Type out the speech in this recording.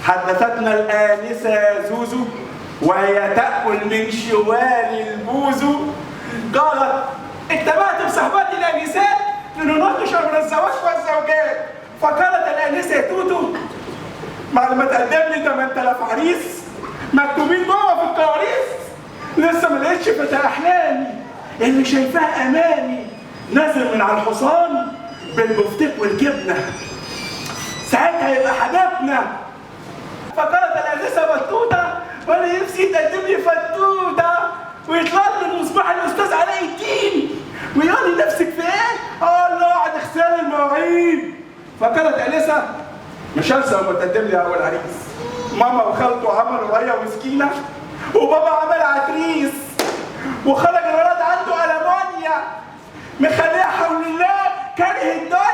حدثتنا الآنسة زوزو وهي تأكل من شوال البوز قالت: اجتمعت بصحبات الآنسات لنناقش أمر الزواج والزوجات. فقالت الآنسة توتو: بعد ما تقدم لي 8000 عريس مكتوبين جوه في الكواليس، لسه ما لقيتش فتى أحلامي اللي شايفاه أمامي نازل من على الحصان بالبفتيك والجبنة، ساعتها يبقى حبيبنا. فقالت الآنسة بطوطة: وأنا نفسي تقدم لي فتوتة ويطلع لي من مصباح الأستاذ علاء الدين ويقول لي نفسك في إيه؟ أقول له اقعد اغسل المواعين. فقالت آنسة: مش هنسى لما تقدم لي أول عريس، ماما وخالته عملوا ريا وسكينة وبابا عمل عتريس وخرج الولد عنده ألمونيا مخليه حول الله كاره الدنيا.